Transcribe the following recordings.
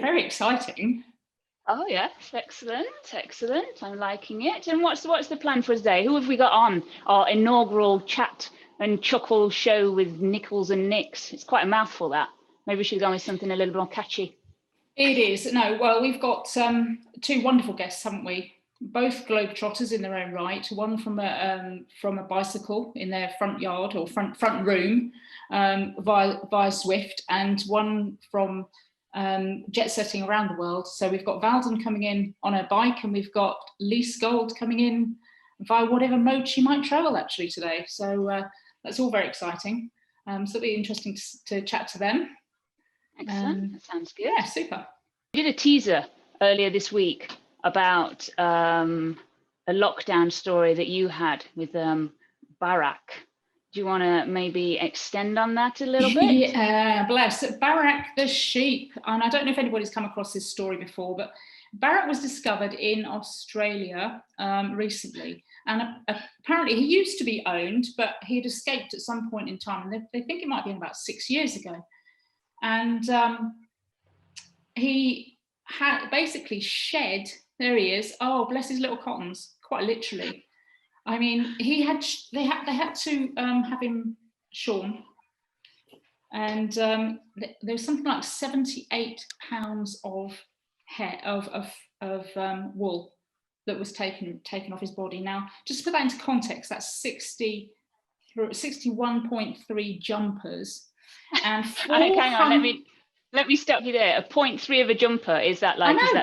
very exciting. Oh yes, excellent. I'm liking it. And what's the plan for today? Who have we got on our inaugural chat and chuckle show with Nichols and Nicks? It's quite a mouthful, that. Maybe we should go with something a little more catchy. It is. No, well, we've got two wonderful guests, haven't we? Both globetrotters in their own right. One from a bicycle in their front yard or front room via Swift, and one from jet setting around the world. So we've got Valden coming in on a bike, and we've got Lise Gold coming in via whatever mode she might travel actually today. So that's all very exciting. So it'll be interesting to chat to them. Excellent. That sounds good. Yeah, super. We did a teaser earlier this week about a lockdown story that you had with Barack. Do you want to maybe extend on that a little bit? Yeah, bless. Barack the sheep. And I don't know if anybody's come across this story before, but Barack was discovered in Australia recently. And apparently he used to be owned, but he had escaped at some point in time. And they think it might have been about 6 years ago. And he had basically shed, there he is, oh, bless his little cottons, quite literally. I mean, they had to have him shorn. And there was something like 78 pounds of hair, of wool that was taken off his body. Now, just to put that into context, that's 61.3 jumpers. And hang on, let me stop you there. A 0.3 of a jumper, is that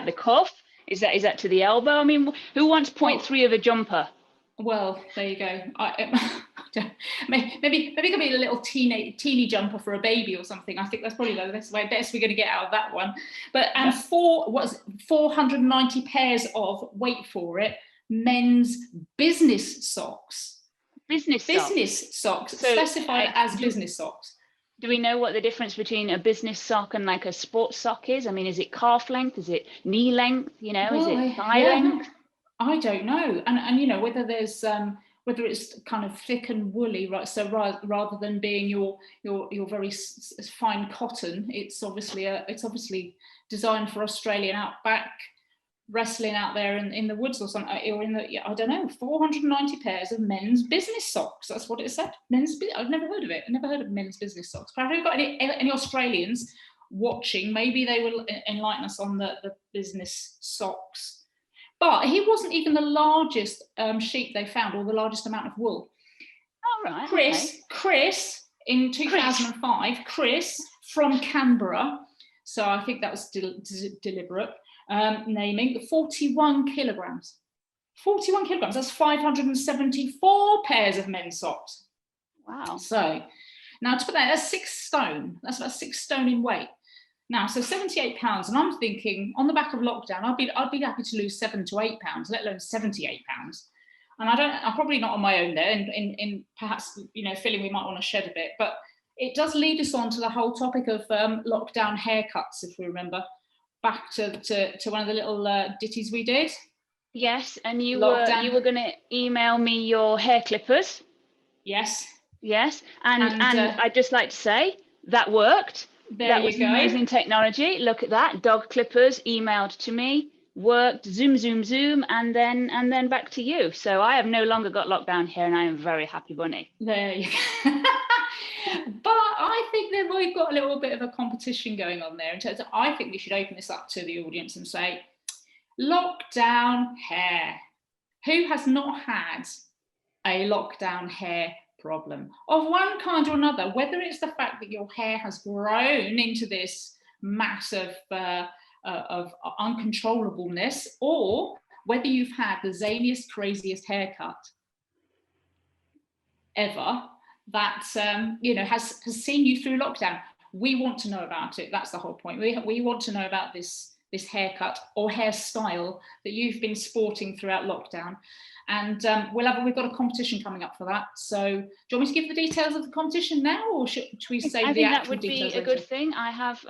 the cuff? Is that to the elbow? I mean, who wants 0.3 of a jumper? Well, there you go. Maybe it could be a little teeny jumper for a baby or something. I think that's probably the best we're going to get out of that one. But 490 pairs of, wait for it, men's business socks. Business socks, so, specified as business socks. Do we know what the difference between a business sock and like a sports sock is? I mean, is it calf length? Is it knee length? Is it thigh length? I don't know. And whether there's whether it's kind of thick and woolly, right? So rather than being your very fine cotton, it's obviously designed for Australian outback wrestling out there in the woods or something, or I don't know, 490 pairs of men's business socks. That's what it said. I've never heard of it. I've never heard of men's business socks. But have you got any Australians watching? Maybe they will enlighten us on the business socks. But he wasn't even the largest sheep they found, or the largest amount of wool. Oh, right. Chris in 2005, Chris from Canberra. So I think that was deliberate. Naming 41 kilograms. 41 kilograms, that's 574 pairs of men's socks. Wow. So now to put that's 6 stone. That's about 6 stone in weight. Now, so 78 pounds, and I'm thinking on the back of lockdown, I'd be happy to lose 7 to 8 pounds, let alone 78 pounds. And I'm probably not on my own there, in perhaps, feeling we might want to shed a bit, but it does lead us on to the whole topic of lockdown haircuts, if we remember. Back to one of the little ditties we did. Yes, and you were going to email me your hair clippers. Yes, and I'd just like to say that worked. That was amazing technology. Look at that, dog clippers emailed to me, worked, zoom, and then back to you. So I have no longer got lockdown hair, and I am very happy bunny. There you go. But I think that we've got a little bit of a competition going on there. In terms of, I think we should open this up to the audience and say, lockdown hair. Who has not had a lockdown hair problem of one kind or another? Whether it's the fact that your hair has grown into this mass of uncontrollableness, or whether you've had the zaniest, craziest haircut ever that has seen you through lockdown. We want to know about it. That's the whole point. We want to know about this haircut or hairstyle that you've been sporting throughout lockdown. And we've got a competition coming up for that. So do you want me to give the details of the competition now, or should we save the actual details? I think that would be a good thing. I have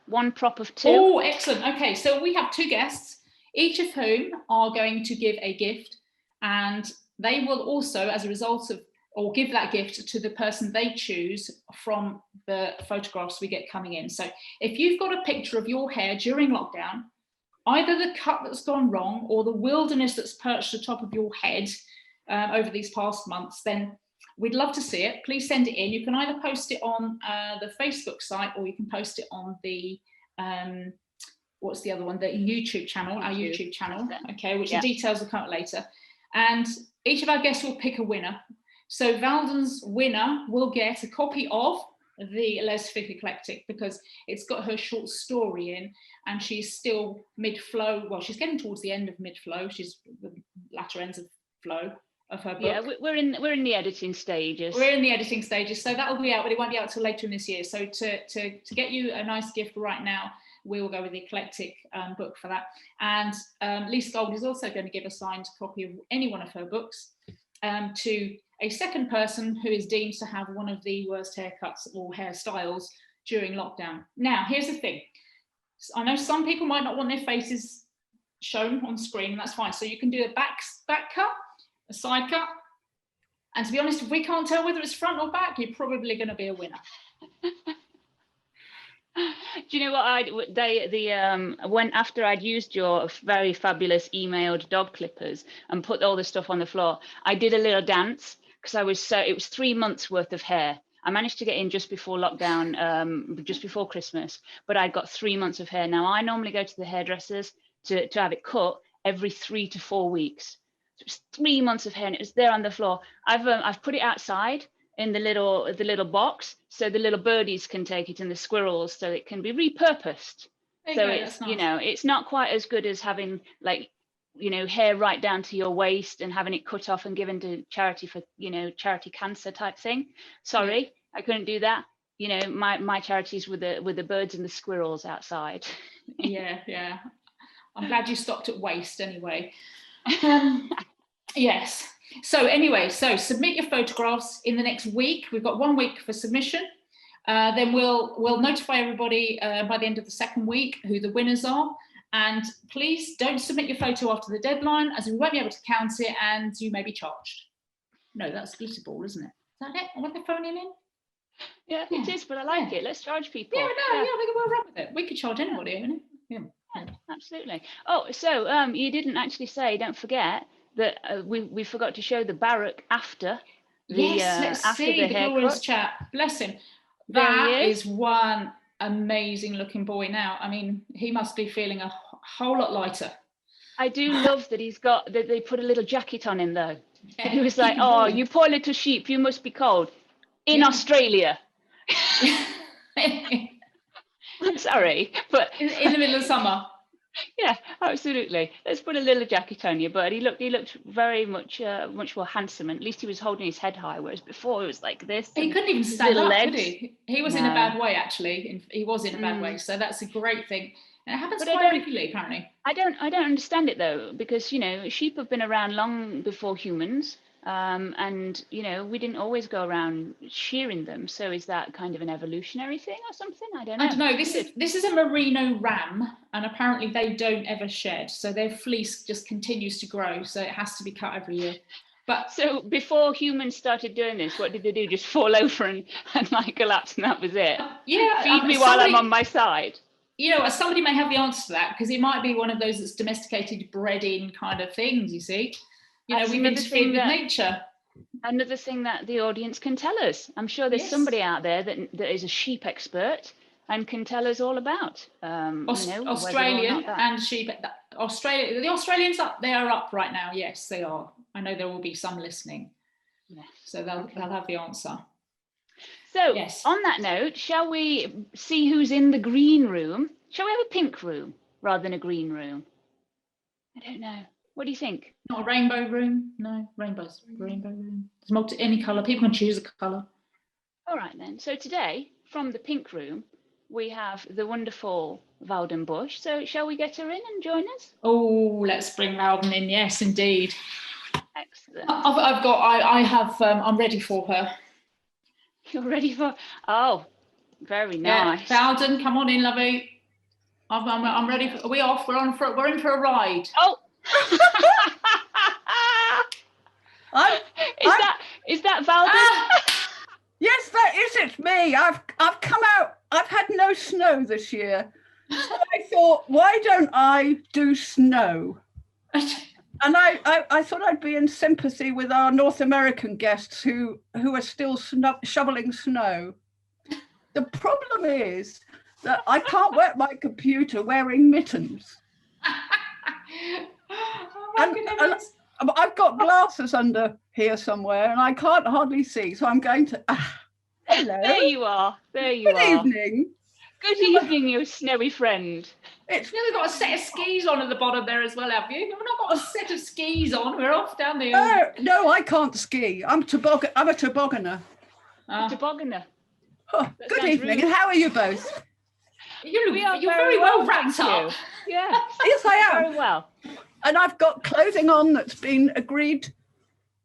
one prop of 2. Oh, excellent. Okay, so we have 2 guests, each of whom are going to give a gift, and they will also, as a result of or give that gift to the person they choose from the photographs we get coming in. So if you've got a picture of your hair during lockdown, either the cut that's gone wrong or the wilderness that's perched atop of your head over these past months, then we'd love to see it. Please send it in. You can either post it on the Facebook site, or you can post it on the what's the other one? The YouTube channel, our YouTube channel. Okay, which the details will come out later. And each of our guests will pick a winner. So Valden's winner will get a copy of the Les Fick Eclectic, because it's got her short story in, and she's still mid-flow. Well, she's getting towards the end of mid-flow. She's the latter ends of flow of her book. Yeah, we're in the editing stages. We're in the editing stages, so that'll be out, but it won't be out till later in this year. So to get you a nice gift right now, we will go with the eclectic book for that. And Lise Gold is also going to give a signed copy of any one of her books to a second person who is deemed to have one of the worst haircuts or hairstyles during lockdown. Now, here's the thing. I know some people might not want their faces shown on screen, and that's fine. So you can do a back cut, a side cut. And to be honest, if we can't tell whether it's front or back, you're probably going to be a winner. Do you know what when after I'd used your very fabulous emailed dog clippers and put all the stuff on the floor, I did a little dance, because it was 3 months worth of hair. I managed to get in just before lockdown, just before Christmas, but I got 3 months of hair. Now I normally go to the hairdressers to have it cut every 3 to 4 weeks. So it was 3 months of hair, and it was there on the floor. I've put it outside in the little box, so the little birdies can take it, and the squirrels, so it can be repurposed. So it's nice. It's not quite as good as having hair right down to your waist and having it cut off and given to charity for charity cancer type thing. Sorry, I couldn't do that. My charities with the birds and the squirrels outside. yeah. I'm glad you stopped at waist anyway. Yes. So anyway, submit your photographs in the next week. We've got 1 week for submission. Then we'll notify everybody by the end of the second week who the winners are. And please don't submit your photo after the deadline, as we won't be able to count it and you may be charged. No, that's Glitterball, isn't it? Is that it? Are they phoning in? Yeah, it is, but I like it. Let's charge people. Yeah, we'll run with it. We could charge anybody, isn't it? Yeah, absolutely. Oh, so you didn't actually say, don't forget, that we forgot to show the Barak after the let's after see the glorious chap. Bless him. That is one amazing looking boy now. I mean, he must be feeling a whole lot lighter. I do love that they put a little jacket on him though. Yeah. He was like, "Oh, you poor little sheep, you must be cold in Australia." I'm sorry, but in the middle of summer. Yeah, absolutely. Let's put a little jacket on you. But he looked very much more handsome. And at least he was holding his head high, whereas before it was like this. He couldn't even stand up, could he? He was in a bad way, actually. He was in a bad way. So that's a great thing. And it happens quite regularly, apparently. I don't understand it though, because sheep have been around long before humans. And we didn't always go around shearing them. So is that kind of an evolutionary thing or something? I don't know. This is a merino ram, and apparently they don't ever shed. So their fleece just continues to grow. So it has to be cut every year. But so before humans started doing this, what did they do? Just fall over and like collapse, and that was it? Yeah. Feed me while I'm on my side. Somebody may have the answer to that, because it might be one of those that's domesticated, bred in kind of things, you see. We've interfered with nature. Another thing that the audience can tell us. I'm sure there's somebody out there that is a sheep expert and can tell us all about. Australian and sheep. The Australians they are up right now. Yes, they are. I know there will be some listening. Yeah. So they'll have the answer. So on that note, shall we see who's in the green room? Shall we have a pink room rather than a green room? I don't know. What do you think? Not a rainbow room. No, rainbow room. There's any colour. People can choose a colour. All right then. So today, from the pink room, we have the wonderful Valden Bush. So shall we get her in and join us? Oh, let's bring Valden in. Yes, indeed. Excellent. I'm ready for her. You're ready for? Oh, very nice. Yeah, Valden, come on in, lovey. I'm ready. Are we off? We're in for a Is that Valden? Yes, that is. It's me. I've come out. I've had no snow this year. So I thought, why don't I do snow? And I thought I'd be in sympathy with our North American guests who are still shoveling snow. The problem is that I can't work my computer wearing mittens. And I've got glasses under here somewhere and I can't hardly see, so I'm going to... hello. There you are. There you are. Good evening. Good evening, you snowy friend. You've got a set of skis on at the bottom there as well, have you? You've not got a set of skis on. We're off down there. No, I can't ski. I'm a tobogganer. Tobogganer. Oh, good evening. And how are you both? You're very well wrapped up. Yeah. Yes, I am. Very well. And I've got clothing on that's been agreed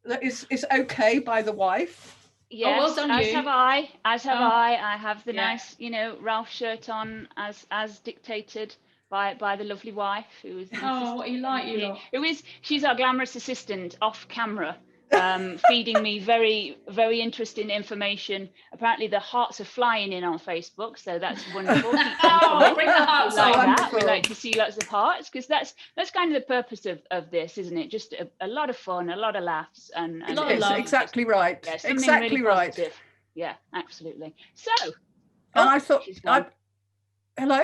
that is okay by the wife. Yes, well done, as you. have I. As have I. I have the nice, Ralph shirt on as dictated by the lovely wife who is. What you like, you lot. She's our glamorous assistant off camera, feeding me very, very interesting information. Apparently, the hearts are flying in on Facebook, so that's wonderful. Bring the hearts on. We like to see lots of hearts because that's kind of the purpose of this, isn't it? Just a lot of fun, a lot of laughs, and a lot of love. Exactly right. Yeah, exactly really right. Positive. Yeah, absolutely. So, and I thought, hello.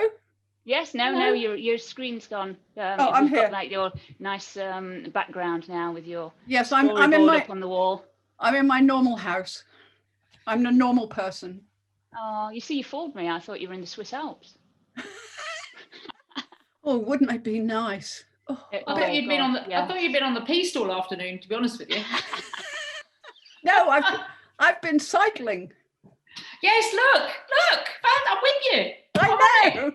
Yes, no, your screen's gone. I'm here. Got, like your nice background now with your I'm in my up on the wall. I'm in my normal house. I'm a normal person. Oh, you see, you fooled me. I thought you were in the Swiss Alps. Oh, wouldn't it be nice? Oh, I thought you'd been on the. Yeah. I thought you'd been on the Peace all afternoon. To be honest with you. No, I've been cycling. Yes, look, I'm with you. I know.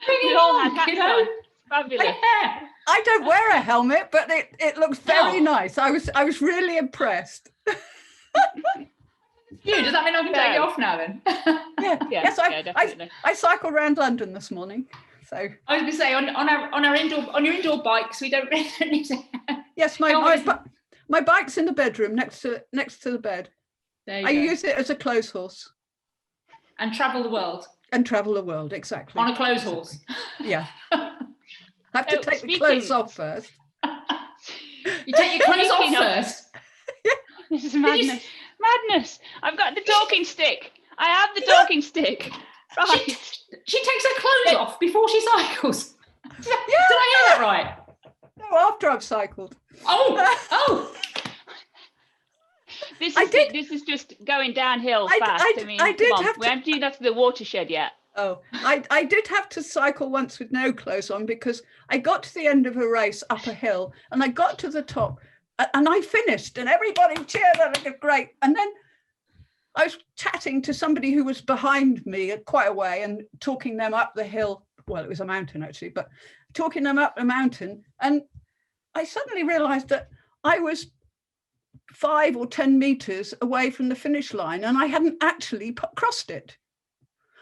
We all had hats on. Fabulous. Yeah. I don't wear a helmet, but it looks very nice. I was really impressed. Does that mean I can take it off now then? Yes, definitely. I cycled around London this morning. So I was going to say on your indoor bikes, we don't need to. Yes, my bike's in the bedroom next to the bed. I use it as a clothes horse. And travel the world. And travel the world, exactly. On a clothes horse. Yeah. I have to take the clothes off first. You take your clothes off first? This is madness. Madness. I've got the talking stick. I have the talking stick. Right. She takes her clothes off before she cycles. Did I hear that right? No, after I've cycled. Oh. This is just going downhill fast. We haven't even got to the watershed yet. Oh, I did have to cycle once with no clothes on because I got to the end of a race up a hill and I got to the top and I finished and everybody cheered and it was great. And then I was chatting to somebody who was behind me quite a way and talking them up the hill. Well, it was a mountain actually, but talking them up the mountain. And I suddenly realized that I was 5 or 10 meters away from the finish line and I hadn't actually crossed it.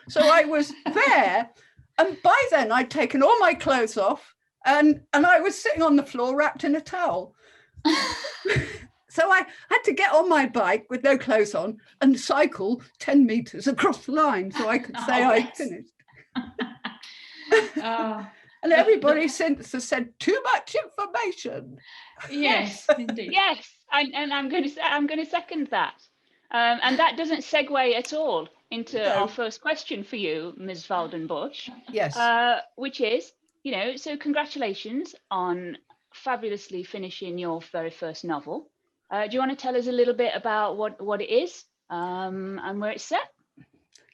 So I was there and by then I'd taken all my clothes off and I was sitting on the floor wrapped in a towel. So I had to get on my bike with no clothes on and cycle 10 meters across the line so I could say I'd finished. And everybody since has said too much information. Yes, indeed. Yes, and I'm going to second that. And that doesn't segue at all into our first question for you, Ms. Valden Bush. Yes. Which is, so congratulations on fabulously finishing your very first novel. Do you want to tell us a little bit about what it is and where it's set?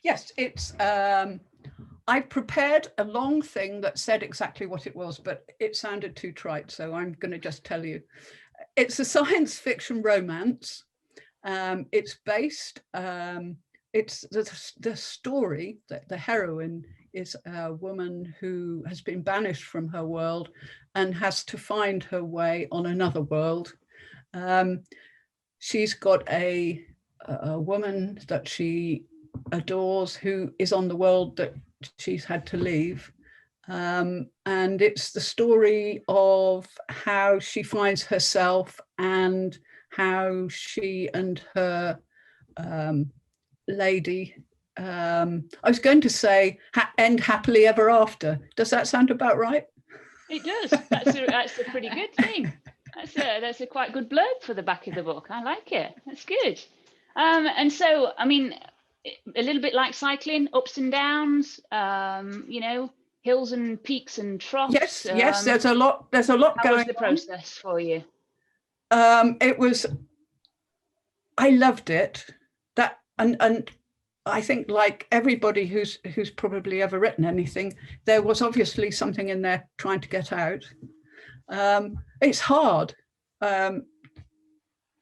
Yes, it's. I prepared a long thing that said exactly what it was, but it sounded too trite, so I'm going to just tell you. It's a science fiction romance. It's based. It's the story that the heroine is a woman who has been banished from her world and has to find her way on another world. She's got a woman that she adores who is on the world that she's had to leave. And it's the story of how she finds herself and how she and her lady, I was going to say end happily ever after. Does that sound about right? It does. That's a pretty good thing. That's a quite good blurb for the back of the book. I like it. That's good. And so, I mean, a little bit like cycling, ups and downs, you know, hills and peaks and troughs. Yes, there's a lot going on. How was the process for you? It was, I loved it. That and I think, like everybody who's probably ever written anything, there was obviously something in there trying to get out. It's hard.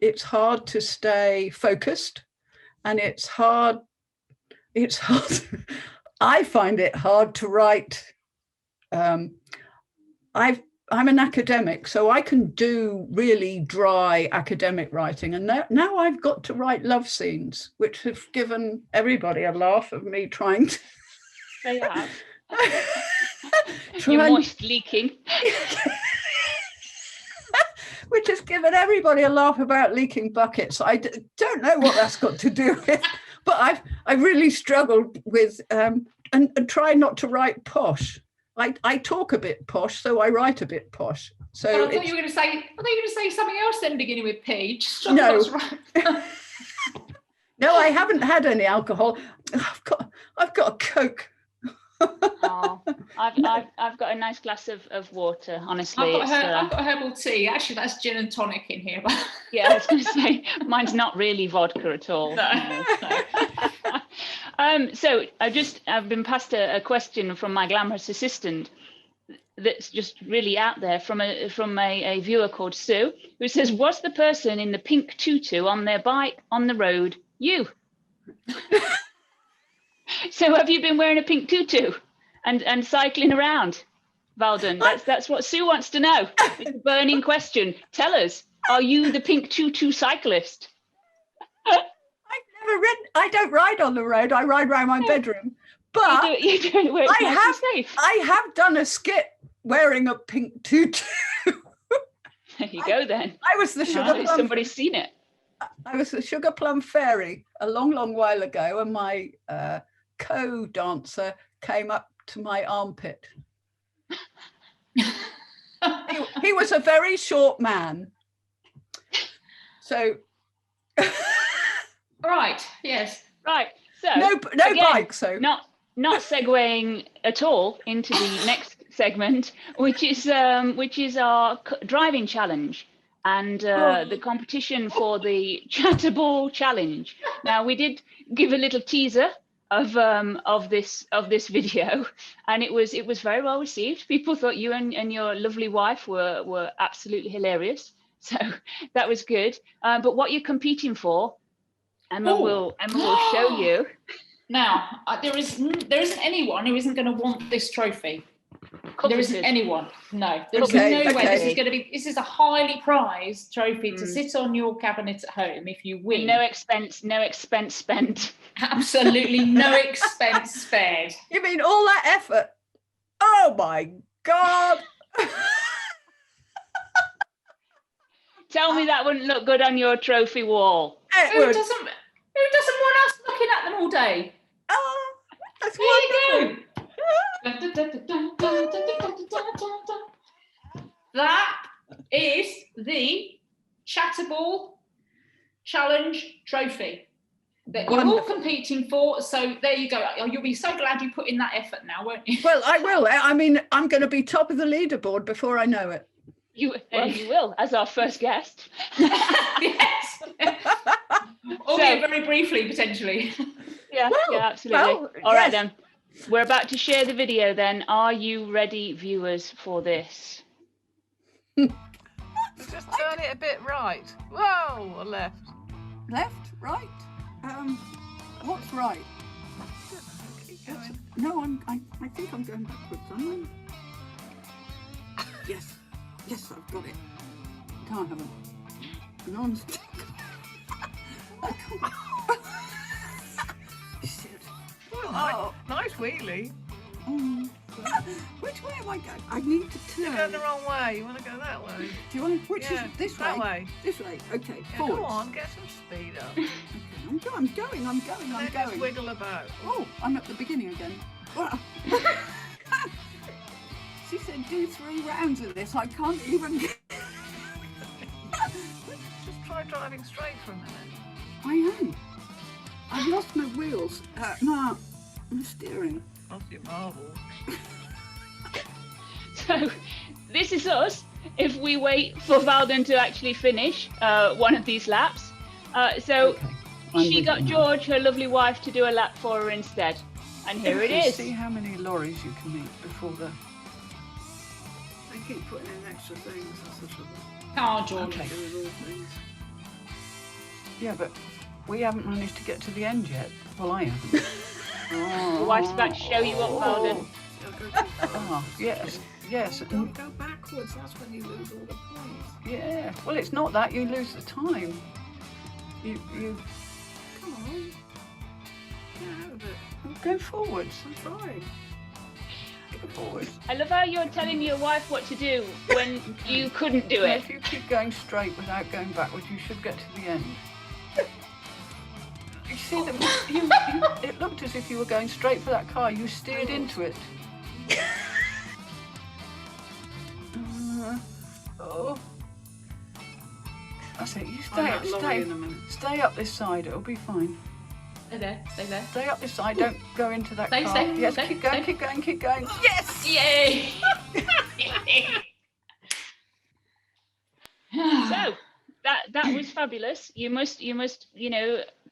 It's hard to stay focused, and it's hard. I find it hard to write. I'm an academic, so I can do really dry academic writing, and now I've got to write love scenes, which have given everybody a laugh of me trying to. They have. You're moist leaking. Which has given everybody a laugh about leaking buckets. I don't know what that's got to do with, but I've really struggled with and try not to write posh. I talk a bit posh, so I write a bit posh. So well, I thought you were going to say something else then, beginning with P. No. No, I haven't had any alcohol. I've got a Coke. Oh, I've got a nice glass of water. Honestly, I've got herbal tea. Actually, that's gin and tonic in here. Yeah, I was going to say mine's not really vodka at all. No. So I've been passed a question from my glamorous assistant that's just really out there from a viewer called Sue, who says, "Was the person in the pink tutu on their bike on the road you?" So have you been wearing a pink tutu and cycling around, Valden? That's what Sue wants to know. It's a burning question. Tell us, are you the pink tutu cyclist? I've never ridden. I don't ride on the road. I ride around my bedroom. But you do it where it's nice and safe. I have done a skit wearing a pink tutu. There you go then. I was the sugar plum. Somebody's seen it. I was the Sugar Plum Fairy a long, long while ago, and my co-dancer came up to my armpit. He was a very short man. So right, yes. Right. So no again, bike, so not segueing at all into the next segment, which is our driving challenge. And the competition for the Chatterball challenge. Now, we did give a little teaser of this video, and it was very well received. People thought you and your lovely wife were absolutely hilarious, so that was good. But what you're competing for, Emma will show you. Now, there isn't anyone who isn't going to want this trophy. There isn't anyone. No, there's no way. This is going to be. This is a highly prized trophy to sit on your cabinet at home if you win. No expense spent. Absolutely no expense spared. You mean all that effort? Oh my God! Tell me that wouldn't look good on your trophy wall. Who doesn't want us looking at them all day? Oh, that's there wonderful. you go. That is the Chatterball Challenge trophy that you're all competing for. So there you go. You'll be so glad you put in that effort now, won't you? Well, I will. I mean, I'm going to be top of the leaderboard before I know it. You will, as our first guest. Yes. Albeit very briefly, potentially. Yeah, absolutely. All right, then. We're about to share the video then. Are you ready, viewers, for this? Just turn it a bit right. Whoa, or left. Left, right. What's right? Keep going. No, I think I'm going backwards, aren't I? Yes, I've got it. Can't have a non-stick. I can't. Shit. Oh, nice wheelie. Which way am I going? I need to turn. You're going the wrong way. You want to go that way? Do you want? Which Yeah, is this that way? way. This way. Okay. Yeah, Forwards. come on, get some speed up. Okay, I'm going. Then just going. wiggle about. Oh, I'm at the beginning again. Wow. She said do 3 rounds of this. I can't even. Just try driving straight for a minute. I am. I've lost my wheels. No, I'm steering. Off your marbles. So this is us if we wait for Valden to actually finish one of these laps. So Okay. she got George, her lovely wife, to do a lap for her instead. And here it is. See how many lorries you can meet before the. They keep putting in extra things. That's the trouble. Oh, George. Okay. Yeah, but we haven't managed to get to the end yet. Well, I haven't. The wife's about to show you what, Valden. Oh, yes. Don't go backwards, that's when you lose all the points. Yeah. Well, it's not that. You lose the time. You Come on. Get out of it. go forwards. I'm trying. Go forwards. I love how you're telling your wife what to do when you couldn't do it. If you keep going straight without going backwards, you should get to the end. You see that it looked as if you were going straight for that car. You steered into it. Oh. That's it. You stay up this side. It'll be fine. Stay there. Stay up this side. Don't go into that Stay, car. stay, Yes, stay, keep going, stay. keep going. Yes! Yay! So that was fabulous. You must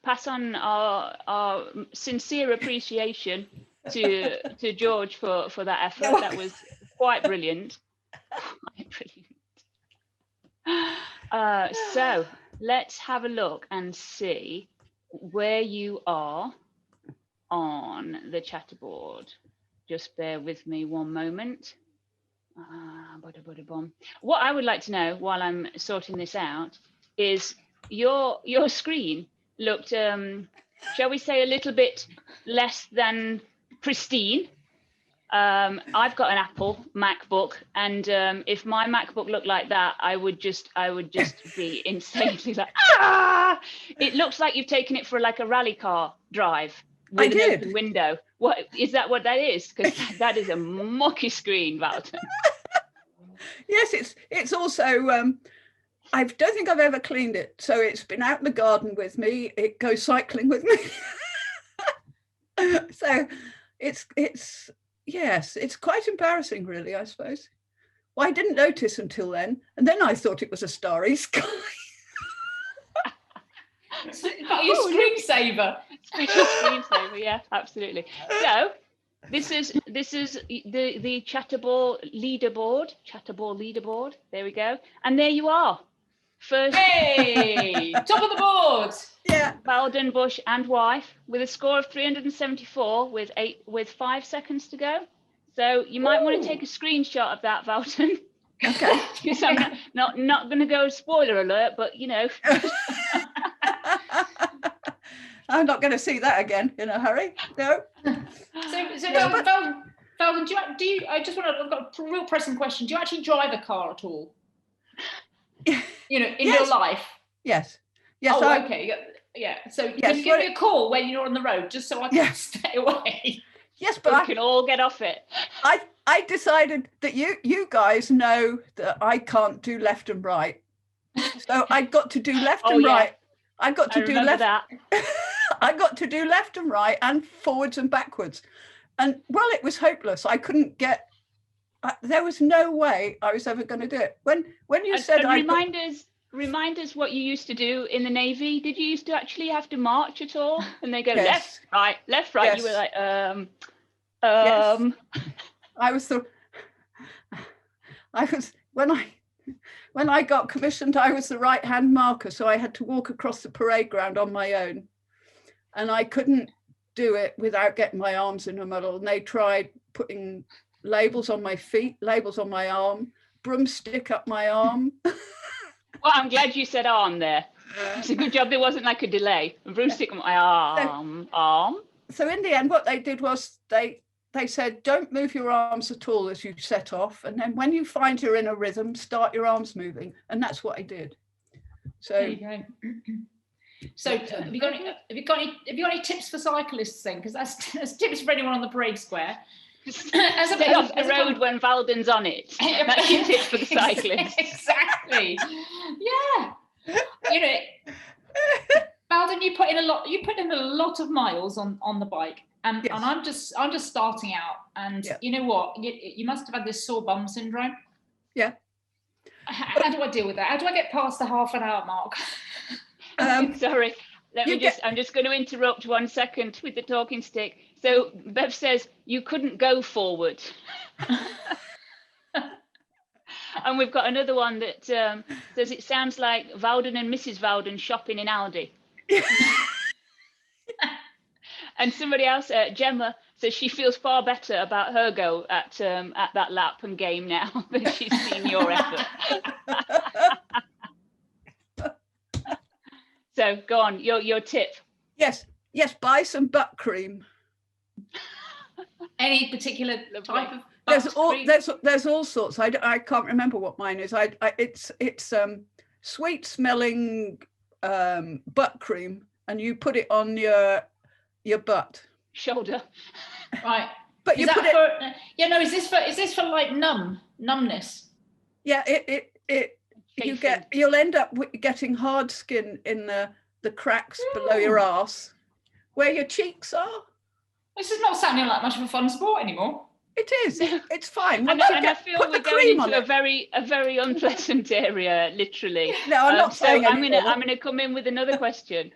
pass on our sincere appreciation to George for that effort. That was quite brilliant. So let's have a look and see where you are on the Chatterboard. Just bear with me one moment. What I would like to know while I'm sorting this out is your screen looked, shall we say, a little bit less than pristine. I've got an Apple MacBook, and if my MacBook looked like that, I would just be insanely like, ah! It looks like you've taken it for like a rally car drive with an open window. What is that? What that is? Because that is a mucky screen, Valden. Yes, it's also. I don't think I've ever cleaned it, so it's been out in the garden with me. It goes cycling with me. So it's quite embarrassing, really, I suppose. Well, I didn't notice until then, and then I thought it was a starry sky. Got your screensaver. Screensaver, yeah, absolutely. So this is the Chatterball leaderboard. There we go, and there you are. First, hey, top of the board. Yeah, Valden, Bush, and wife with a score of 374 with 5 seconds to go. So you might want to take a screenshot of that, Valden. Okay. Because I'm not going to go spoiler alert, but you know. I'm not going to see that again in a hurry. No. Valden, do you? I've got a real pressing question. Do you actually drive a car at all? You know, in your life? Yes. Oh, okay. Yeah. So can you give me a call when you're on the road, just so I can stay away? Yes, but we can all get off it. I decided that you guys know that I can't do left and right, so I got to do left and right. I got to do left. I got to do left and right and forwards and backwards, and well, it was hopeless. I couldn't get. There was no way I was ever going to do it. When you said, remind us what you used to do in the Navy. Did you used to actually have to march at all? And they go left, right. Yes. You were like, Yes. When I got commissioned, I was the right-hand marker, so I had to walk across the parade ground on my own, and I couldn't do it without getting my arms in a muddle. And they tried putting labels on my feet, labels on my arm, broomstick up my arm. Well, I'm glad you said arm there. It's a good job there wasn't like a delay. A broomstick on my arm. So in the end, what they did was they they said, don't move your arms at all as you set off. And then when you find you're in a rhythm, start your arms moving. And that's what I did. So there you go. So have you got any tips for cyclists then? Because that's tips for anyone on the parade square. Stay off the road when Valden's on it. That's your tip for the cyclist. Exactly. Yeah. You know, Valden, you put in a lot of miles on the bike, and yes. and I'm just starting out, and you know what? You must have had this sore bum syndrome. Yeah. How do I deal with that? How do I get past the half an hour mark? Sorry. I'm just going to interrupt 1 second with the talking stick. So Bev says you couldn't go forward. And we've got another one that says it sounds like Valden and Mrs. Valden shopping in Aldi. And somebody else, Gemma, says she feels far better about her go at that lap and game now than she's seen your effort. So go on, your tip. Yes, buy some butt cream. Any particular type of butt cream? There's all sorts. I can't remember what mine is. It's sweet smelling butt cream, and you put it on your butt shoulder. Right. But is you put it. Is this for like numbness? Yeah, you'll end up getting hard skin in the cracks below your arse, where your cheeks are. This is not sounding like much of a fun sport anymore. It is. It's fine. And I feel we're going into a very unpleasant area, literally. No, I'm not saying I'm gonna come in with another question,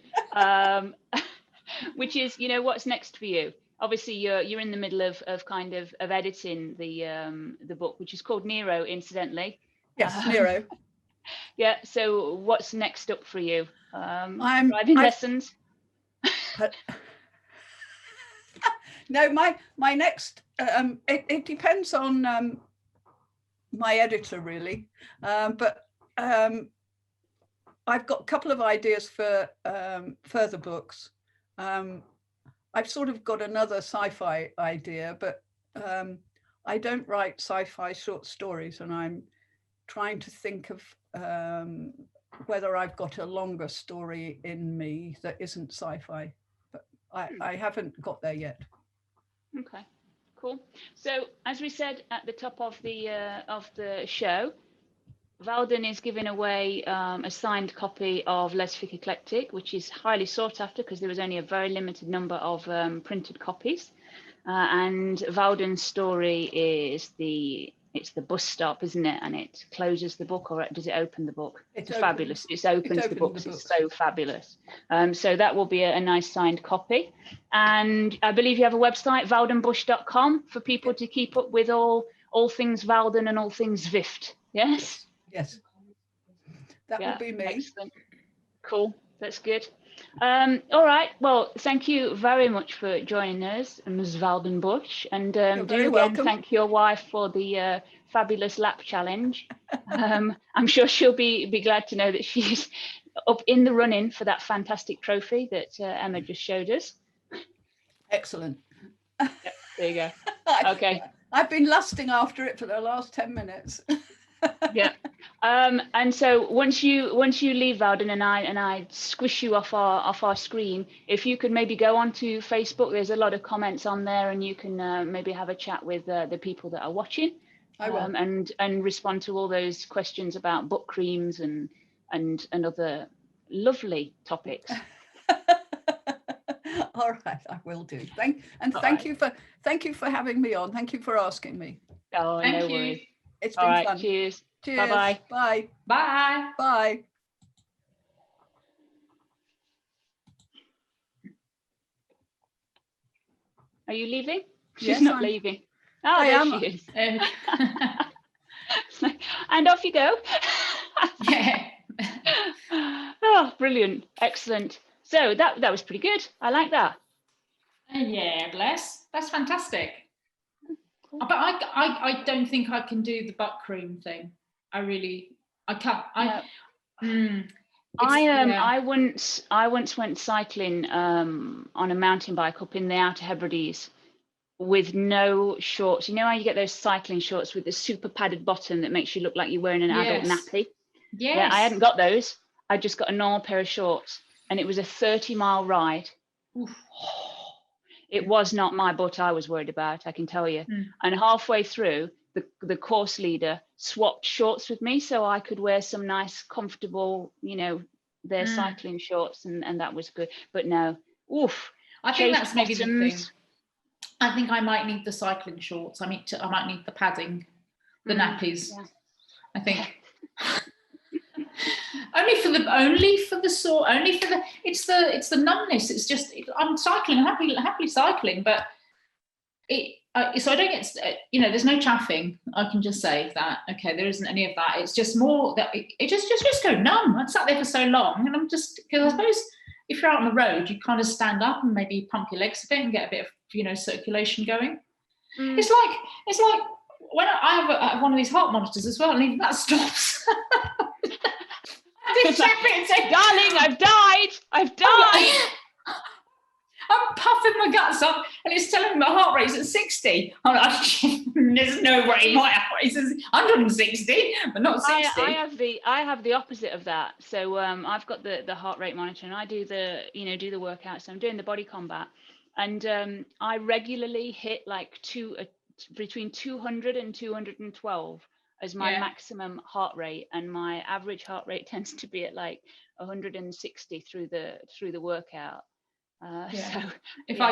which is, what's next for you? Obviously, you're in the middle of editing the book, which is called Nero, incidentally. Yes, Nero. Yeah. So what's next up for you? Driving lessons. No, my next. It depends on my editor, really. But I've got a couple of ideas for further books. I've sort of got another sci-fi idea, but I don't write sci-fi short stories, and I'm trying to think of whether I've got a longer story in me that isn't sci-fi, but I haven't got there yet. Okay, cool. So as we said at the top of the show, Valden is giving away a signed copy of Let's Fic Eclectic, which is highly sought after because there was only a very limited number of printed copies. And Valden's story is the bus stop, isn't it? And it closes the book, or does it open the book? It's fabulous. It opens the books. It's so fabulous. So that will be a nice signed copy. And I believe you have a website, valdenbush.com, for people to keep up with all things Valden and all things Zwift. Yes? Yes. That would be me. Excellent. Cool. That's good. All right. Well, thank you very much for joining us, Ms. Valden-Bush. And do again thank your wife for the fabulous lap challenge. I'm sure she'll be glad to know that she's up in the running for that fantastic trophy that Emma just showed us. Excellent. Yep, there you go. Okay. I've been lusting after it for the last 10 minutes. Yeah. And so once you leave, Valden, and I squish you off our screen, if you could maybe go onto Facebook, there's a lot of comments on there, and you can maybe have a chat with the people that are watching. I will. And respond to all those questions about book creams and other lovely topics. All right, I will do. Thank you for having me on. Thank you for asking me. Oh, no worries. It's been fun. Cheers. Bye-bye. Bye. Bye. Bye. Are you leaving? Yes, She's not leaving. Oh, there she is. And off you go. Yeah. Oh, brilliant. Excellent. So that was pretty good. I like that. Yeah, bless. That's fantastic. But I don't think I can do the butt cream thing. I can't. I once went cycling on a mountain bike up in the Outer Hebrides, with no shorts. You know how you get those cycling shorts with the super padded bottom that makes you look like you're wearing an adult nappy? Yes. Yeah, I hadn't got those. I just got a normal pair of shorts, and it was a 30-mile ride. Oof. It was not my butt I was worried about, I can tell you. And halfway through, the course leader swapped shorts with me so I could wear some nice, comfortable, their cycling shorts, and that was good. But no, oof. I think that's maybe the thing. I think I might need the cycling shorts. I might need the padding, the nappies. Yeah. I think only for the it's the numbness. It's just I'm cycling, happily cycling, but so I don't get there's no chaffing. I can just say that there isn't any of that. It's just more that it just go numb. I sat there for so long, and I'm just, because I suppose if you're out on the road, you kind of stand up and maybe pump your legs a bit and get a bit of circulation going. It's like when I have one of these heart monitors as well, and even that stops. I did check it and say, darling, I've died. I'm puffing my guts up, and it's telling me my heart rate's at 60. There's no way my heart rate is 160, but not 60. I have the opposite of that. So I've got the heart rate monitor, and I do the workout. So I'm doing the body combat, and I regularly hit like between 200 and 212 as my maximum heart rate, and my average heart rate tends to be at like 160 through the workout. So if I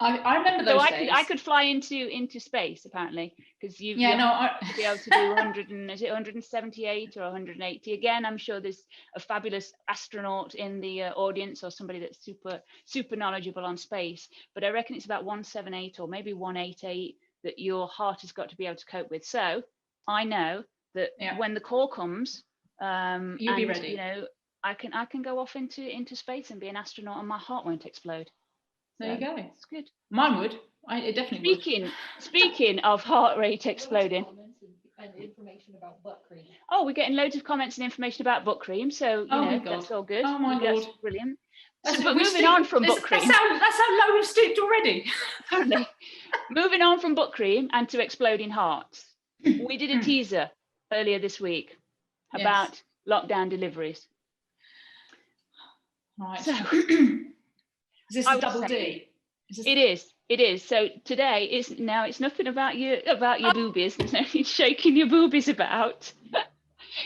remember those days. I could fly into space apparently, because you have to be able to do 178 or 180. Again, I'm sure there's a fabulous astronaut in the audience, or somebody that's super knowledgeable on space, but I reckon it's about 178 or maybe 188 that your heart has got to be able to cope with. So I know that when the call comes, you'll be ready. I can go off into space and be an astronaut, and my heart won't explode. There you go. It's good. Mine would. It definitely would. Speaking of heart rate exploding. And information about butt cream. Oh, we're getting loads of comments and information about butt cream. So that's all good. Oh my God, that's brilliant. But moving on from butt cream. That's how low we've stooped already. Totally. Moving on from butt cream and to exploding hearts. We did a teaser earlier this week about lockdown deliveries. Right. So, is this a double D? It is. So today it's nothing about your boobies. There's no need shaking your boobies about.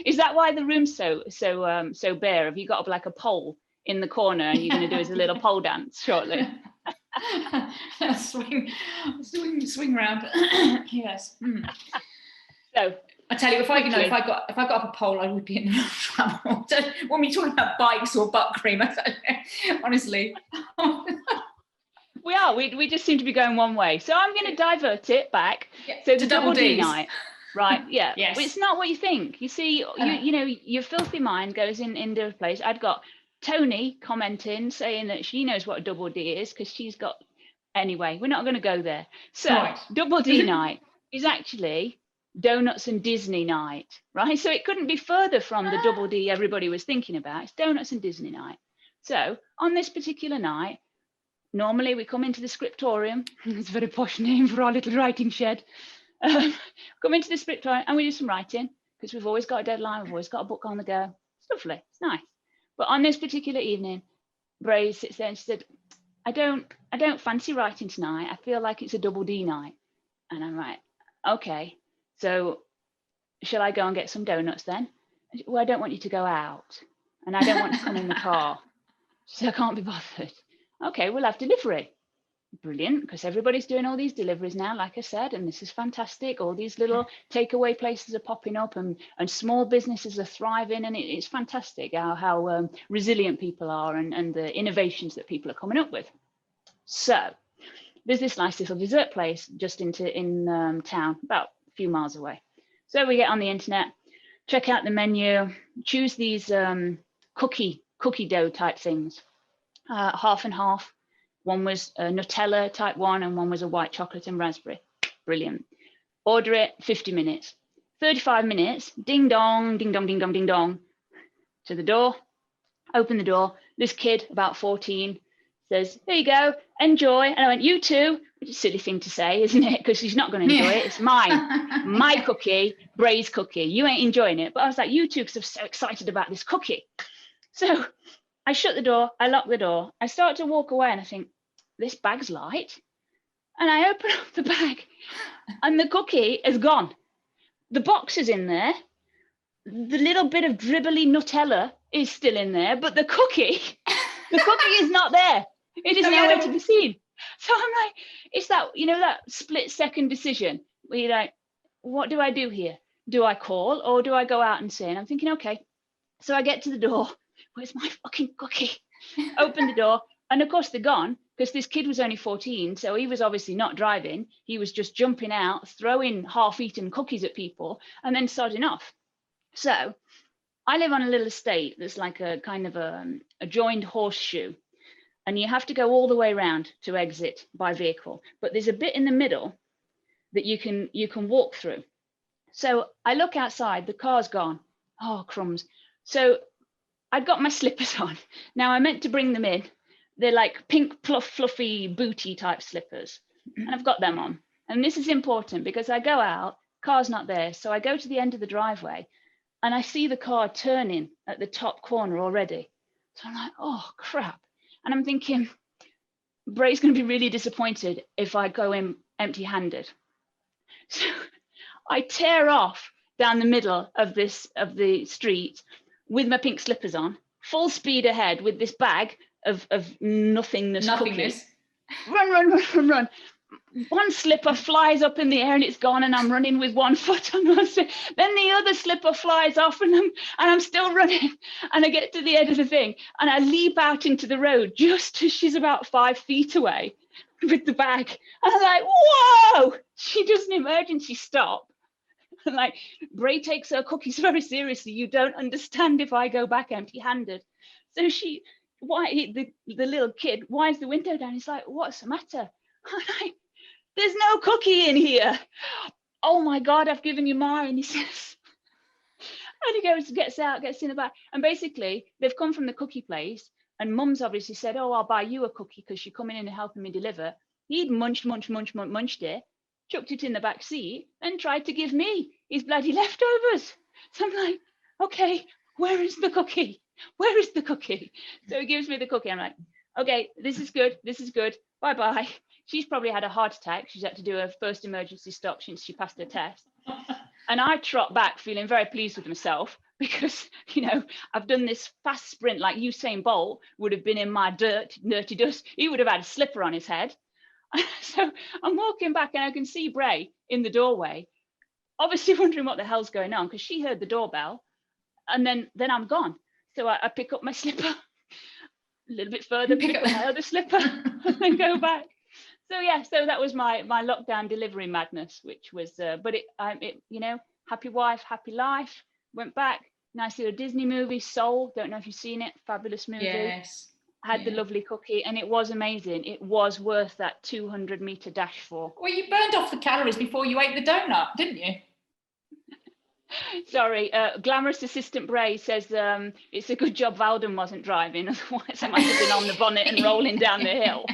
Is that why the room's so bare? Have you got like a pole in the corner, and you're going to do as a little pole dance shortly? swing round. Yes. So I tell you, if I got up a pole, I would be in trouble. When we talk about bikes or butt cream, honestly. We just seem to be going one way. So I'm going to divert it back. So the double D night, right? Yeah. Yes. Well, it's not what you think. You see, your filthy mind goes in a place. I'd got Tony commenting saying that she knows what a double D is because she's got. Anyway, we're not going to go there. So double D night is actually donuts and Disney night, right? So it couldn't be further from the double D everybody was thinking about. It's donuts and Disney night. So on this particular night, normally we come into the scriptorium. It's a very posh name for our little writing shed. Come into the scriptorium and we do some writing because we've always got a deadline. We've always got a book on the go. It's lovely. It's nice. But on this particular evening, Bray sits there and she said, I don't fancy writing tonight. I feel like it's a double D night. And I'm like, okay. So shall I go and get some donuts then? Well, I don't want you to go out, and I don't want to come in the car. She said, I can't be bothered. Okay, we'll have delivery. Brilliant, because everybody's doing all these deliveries now, like I said, and this is fantastic. All these little takeaway places are popping up, and small businesses are thriving, and it's fantastic how resilient people are and the innovations that people are coming up with. So there's this nice little dessert place just in town, about few miles away. So we get on the internet, check out the menu, choose these cookie dough type things, half and half. One was a Nutella type one, and one was a white chocolate and raspberry. Brilliant. Order it, 50 minutes. 35 minutes, ding dong, ding dong, ding dong, ding dong, to the door. Open the door. This kid, about 14, says, "Here you go, enjoy." And I went, "You too," which is a silly thing to say, isn't it? Because she's not going to enjoy it. It's mine, my cookie, Bray's cookie. You ain't enjoying it. But I was like, "You too," because I'm so excited about this cookie. So I shut the door, I lock the door, I start to walk away and I think, this bag's light. And I open up the bag and the cookie is gone. The box is in there. The little bit of dribbly Nutella is still in there, but the cookie is not there. It is nowhere to be seen. So I'm like, it's that, that split second decision where you're like, what do I do here? Do I call or do I go out and say? And I'm thinking, okay. So I get to the door. Where's my fucking cookie? Open the door. And of course they're gone because this kid was only 14. So he was obviously not driving. He was just jumping out, throwing half-eaten cookies at people and then starting off. So I live on a little estate that's like a kind of a joined horseshoe. And you have to go all the way around to exit by vehicle. But there's a bit in the middle that you can walk through. So I look outside, the car's gone. Oh, crumbs. So I'd got my slippers on. Now I meant to bring them in. They're like pink, fluffy, booty type slippers. And I've got them on. And this is important because I go out, car's not there. So I go to the end of the driveway and I see the car turning at the top corner already. So I'm like, oh, crap. And I'm thinking, Bray's going to be really disappointed if I go in empty-handed. So I tear off down the middle of the street with my pink slippers on, full speed ahead with this bag of nothingness. Cookies. Run. One slipper flies up in the air and it's gone and I'm running with one foot on one slip. Then the other slipper flies off and I'm still running. And I get to the end of the thing and I leap out into the road just as she's about 5 feet away with the bag. And I'm like, whoa! She does an emergency stop. Like, Bray takes her cookies very seriously. You don't understand if I go back empty-handed. So the little kid winds the window down. He's like, what's the matter? I'm like, there's no cookie in here. Oh my God, I've given you mine, he says. And he goes, gets in the back. And basically, they've come from the cookie place. And Mum's obviously said, oh, I'll buy you a cookie because you're coming in and helping me deliver. He'd munched it, chucked it in the back seat and tried to give me his bloody leftovers. So I'm like, okay, where is the cookie? Where is the cookie? So he gives me the cookie. I'm like, okay, this is good. Bye-bye. She's probably had a heart attack. She's had to do her first emergency stop since she passed her test. And I trot back feeling very pleased with myself because, I've done this fast sprint like Usain Bolt would have been in my dirty dust. He would have had a slipper on his head. So I'm walking back and I can see Bray in the doorway, obviously wondering what the hell's going on because she heard the doorbell and then I'm gone. So I pick up my slipper a little bit further, pick up my other slipper and then go back. So yeah, so that was my lockdown delivery madness, which was, but happy wife, happy life, went back, nice little Disney movie, Soul, don't know if you've seen it, fabulous movie. Yes. Had the lovely cookie and it was amazing. It was worth that 200-meter dash for. Well, you burned off the calories before you ate the donut, didn't you? Sorry, glamorous assistant Bray says it's a good job Valden wasn't driving, otherwise I might have been on the bonnet and rolling down the hill.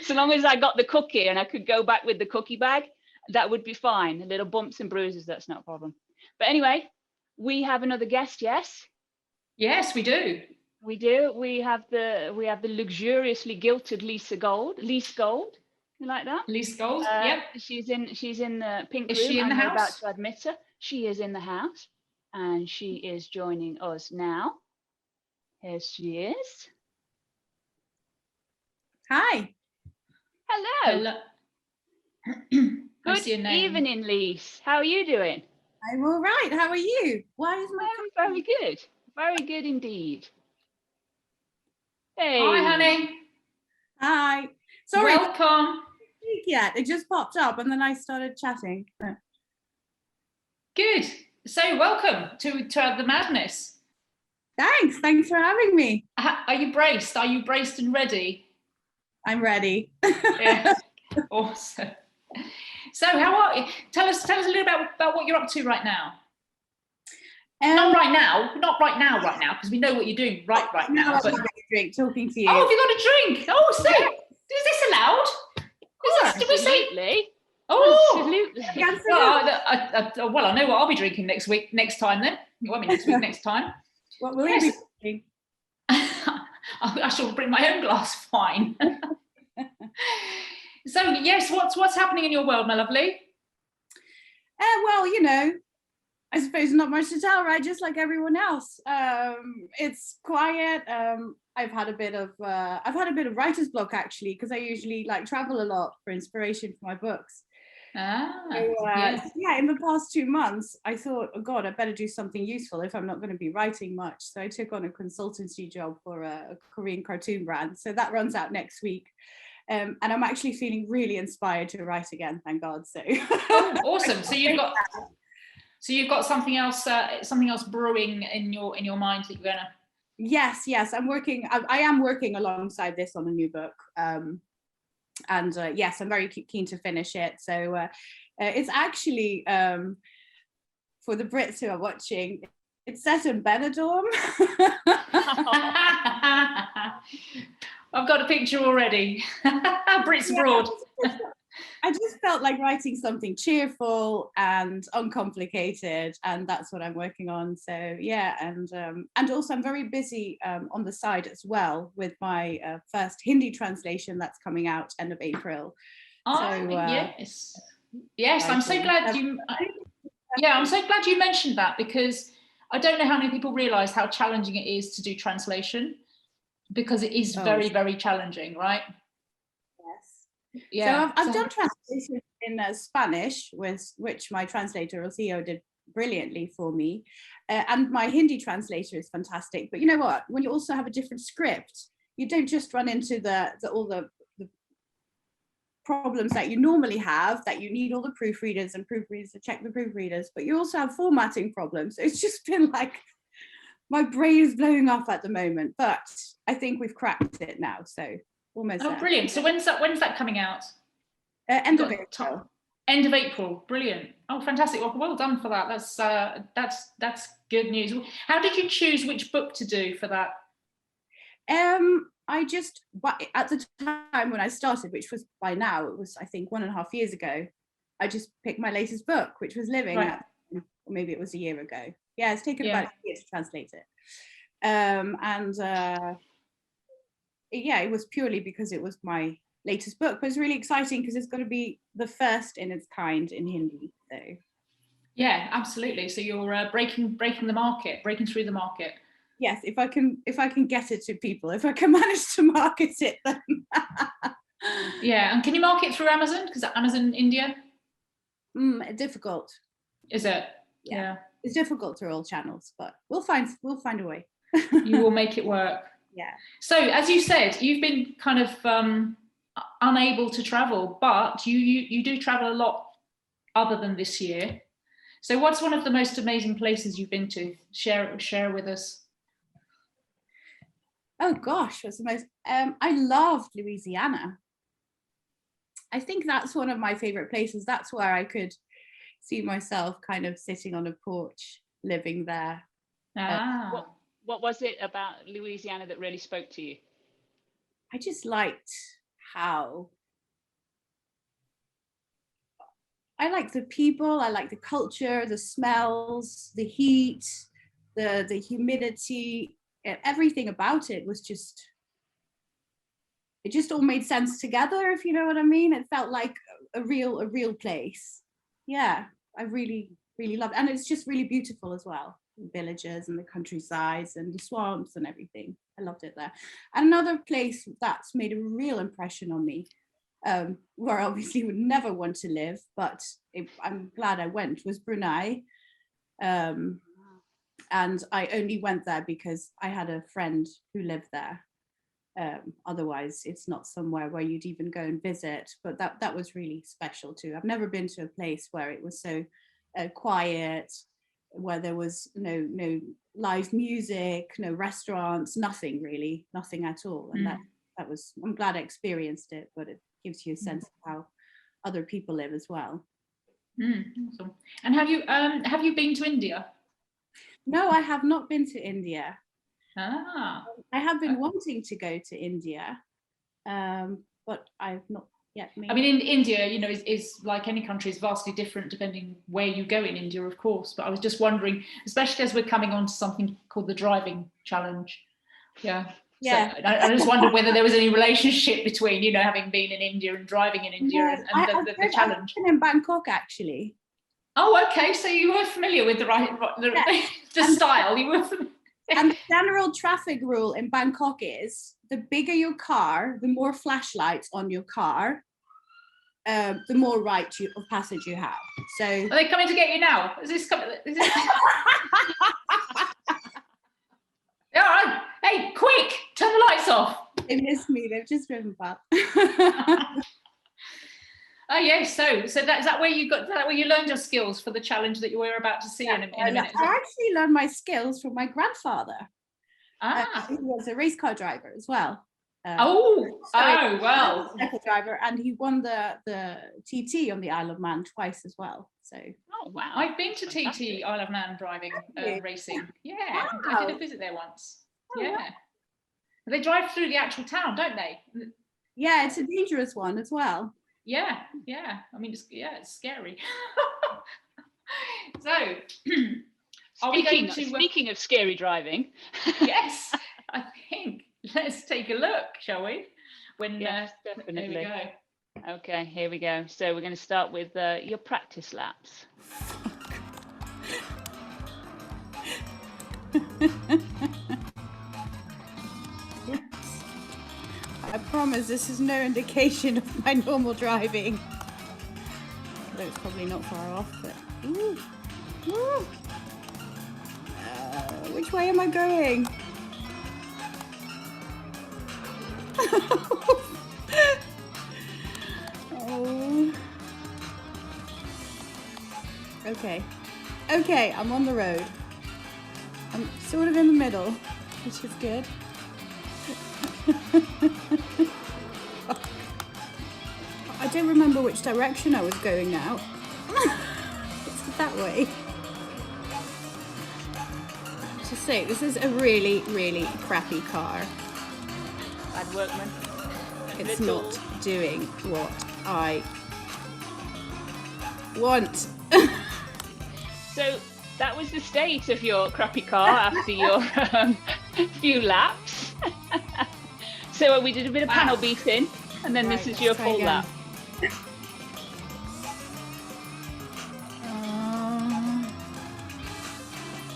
So long as I got the cookie and I could go back with the cookie bag, that would be fine. The little bumps and bruises, that's not a problem. But anyway, we have another guest, yes? Yes, we do. We do. We have the luxuriously gilded Lise Gold. You like that? Lise Gold. Yep. She's in the pink room. Is she in the house? I'm about to admit her. She is in the house, and she is joining us now. Here she is. Hi. Hello. Good evening, Lise. How are you doing? I'm all right. How are you? Why is my very good. Very good indeed. Hey. Hi, honey. Hi. Sorry. Welcome. Yeah, it just popped up and then I started chatting. Good. So welcome to the madness. Thanks for having me. Are you braced? Are you braced and ready? I'm ready. Yeah. Awesome. So how are you? Tell us a little about what you're up to right now. Not right now, because we know what you're doing right now. But drink talking to you. Oh, have you got a drink? Oh, so is this allowed? Did we say? Absolutely. Oh, absolutely. Well, I know what I'll be drinking next time then. Well, I mean next week, next time. What will you be drinking? I shall bring my own glass of wine. So yes, what's happening in your world, my lovely? Well, you know, I suppose not much to tell, right? Just like everyone else. It's quiet. I've had a bit of writer's block actually, because I usually like travel a lot for inspiration for my books. Yeah, in the past 2 months, I thought, oh God, I better do something useful if I'm not going to be writing much. So I took on a consultancy job for a Korean cartoon brand. So that runs out next week. And I'm actually feeling really inspired to write again, thank God. So awesome. So you've got something else brewing in your mind that you're gonna. Yes, I am working alongside this on a new book. And yes, I'm very keen to finish it. So it's actually, for the Brits who are watching, it's set in Benidorm. I've got a picture already. Brits abroad. I just felt like writing something cheerful and uncomplicated, and that's what I'm working on. So yeah, and also I'm very busy on the side as well with my first Hindi translation that's coming out end of April. Yes, I'm so glad you. Yeah, I'm so glad you mentioned that, because I don't know how many people realise how challenging it is to do translation, because it is very, very challenging, right? Yes. Yeah. So I've done translation in Spanish, which my translator Rocío did brilliantly for me, and my Hindi translator is fantastic. But you know what? When you also have a different script, you don't just run into all the problems that you normally have, that you need all the proofreaders to check the proofreaders, but you also have formatting problems. So it's just been like, my brain is blowing up at the moment, but I think we've cracked it now. So almost there. Brilliant. So when's that coming out? End of April. End of April. Brilliant. Oh, fantastic. Well done for that. That's good news. How did you choose which book to do for that? At the time when I started, which was by now, it was I think 1.5 years ago, I just picked my latest book, which was Living, or maybe it was a year ago. Yeah, it's taken about a year to translate it. It was purely because it was my latest book, but it's really exciting because it's going to be the first in its kind in Hindi. So yeah, absolutely. So you're breaking the market, breaking through the market. Yes, if I can get it to people, if I can manage to market it, then yeah. And can you market through Amazon? Because Amazon India? Difficult. Is it? Yeah. It's difficult through all channels, but we'll find a way. You will make it work. Yeah. So as you said, you've been kind of unable to travel, but you do travel a lot other than this year. So what's one of the most amazing places you've been to? Share with us. Oh gosh, what's the most? I loved Louisiana. I think that's one of my favorite places. That's where I could see myself kind of sitting on a porch, living there. What was it about Louisiana that really spoke to you? I just liked how I like the people, I like the culture, the smells, the heat, the humidity. Everything about it was just, it just all made sense together, if you know what I mean. It felt like a real place. Yeah, I really loved it. And it's just really beautiful as well. The villages and the countrysides and the swamps and everything. I loved it there. And another place that's made a real impression on me, where I obviously would never want to live, but I'm glad I went, was Brunei. And I only went there because I had a friend who lived there. Otherwise, it's not somewhere where you'd even go and visit. But that was really special too. I've never been to a place where it was so quiet, where there was no live music, no restaurants, nothing really, nothing at all. And that was, I'm glad I experienced it, but it gives you a sense of how other people live as well. Awesome. And have you been to India? No, I have not been to India. Ah. I have been wanting to go to India, but I've not yet made. I mean, in India, you know, is like any country, is vastly different depending where you go in India, of course. But I was just wondering, especially as we're coming on to something called the driving challenge. Yeah. Yeah. So I just wondered whether there was any relationship between, you know, having been in India and driving in India and the challenge. I've been in Bangkok, actually. Oh, okay. So you were familiar with the style. You were familiar. And the general traffic rule in Bangkok is the bigger your car, the more flashlights on your car, the more right of passage you have. So are they coming to get you now? Is this coming? All right. Hey, quick! Turn the lights off. They missed me. They've just driven past. Oh yeah. So is that where you got? Is that where you learned your skills for the challenge that you were about to see in a minute? I actually learned my skills from my grandfather. Ah. He was a race car driver as well. Well. Driver, and he won the TT on the Isle of Man twice as well. So. Oh wow! I've been to TT Isle of Man driving racing. Yeah, wow. I did a visit there once. Oh, yeah, wow. They drive through the actual town, don't they? Yeah, it's a dangerous one as well. Yeah. I mean, it's scary. So, speaking of scary driving, yes, I think let's take a look, shall we? Yes, definitely. Here we go. Okay, here we go. So we're going to start with your practice laps. I promise this is no indication of my normal driving. Although it's probably not far off, but... Ooh. Ooh. Which way am I going? Oh. Okay, I'm on the road. I'm sort of in the middle, which is good. I don't remember which direction I was going now. It's that way. To say, this is a really, really crappy car. Bad workman. It's not doing what I want. So that was the state of your crappy car after your few laps. So we did a bit of panel beating, and then this is your full lap.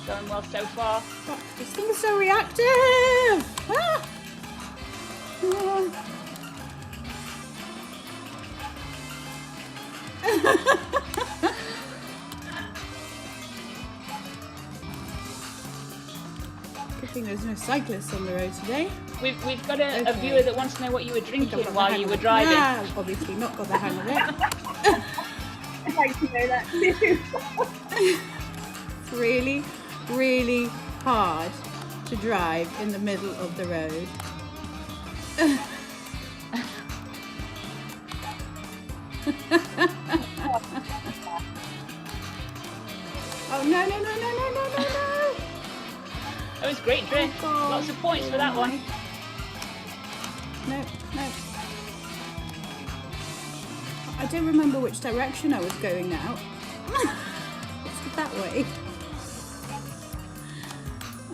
Going well so far. Fuck, this thing is so reactive! Ah! Good thing there's no cyclists on the road today. We've got a viewer that wants to know what you were drinking while you were driving. Yeah, obviously not got the hang of it. I'd like to know that too. It's really, really hard to drive in the middle of the road. Oh no. That was great drift. Oh, lots of points for that one. No. I don't remember which direction I was going now. It's that way.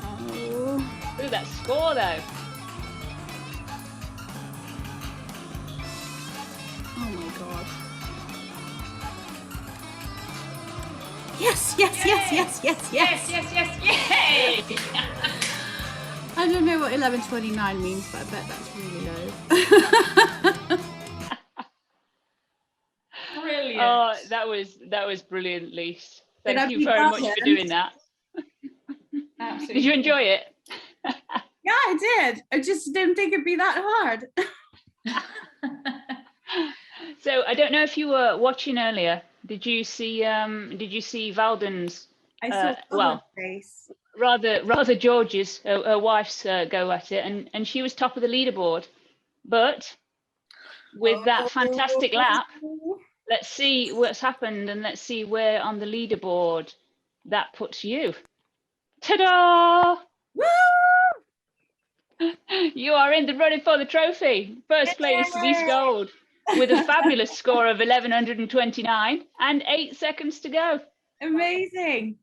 Oh. Ooh, that score though. Oh my god. Yes. Yay! I don't know what 11:29 means, but I bet that's really low. Brilliant. Oh, that was brilliant, Lise. Thank you very much for doing that. Absolutely. Did you enjoy it? Yeah, I did. I just didn't think it'd be that hard. So I don't know if you were watching earlier. Did you see Valden's? I saw face. Rather George's, her wife's go at it, and she was top of the leaderboard. But with that fantastic lap, let's see what's happened, and let's see where on the leaderboard that puts you. Ta-da! Woo! You are in the running for the trophy. First place, Lise Gold, with a fabulous score of 1129 and 8 seconds to go. Amazing.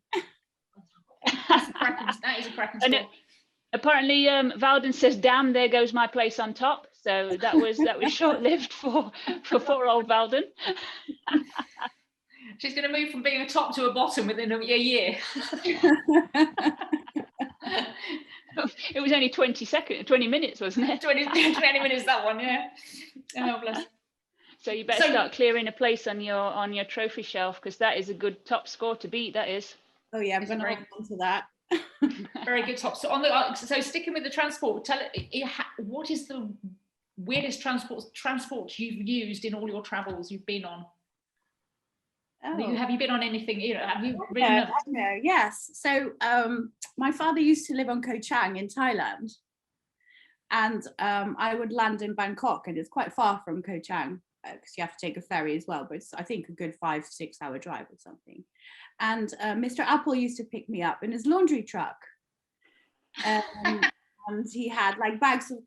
That is a cracking score. Apparently, Valden says, "Damn, there goes my place on top." So that was short-lived for poor old Valden. She's going to move from being a top to a bottom within a year. It was only 20 minutes, wasn't it? 20 minutes, that one, yeah. Oh, bless. So you better start clearing a place on your trophy shelf, because that is a good top score to beat. That is. Oh yeah, I'm going to hold on to that. Very good top. So so sticking with the transport, what is the weirdest transport you've used in all your travels you've been on? Oh. Have you been on anything? Have you ridden? No, yes. So my father used to live on Koh Chang in Thailand, and I would land in Bangkok, and it's quite far from Koh Chang because you have to take a ferry as well, but it's, I think, a good 5-6 hour drive or something. And Mr. Apple used to pick me up in his laundry truck, and he had like bags of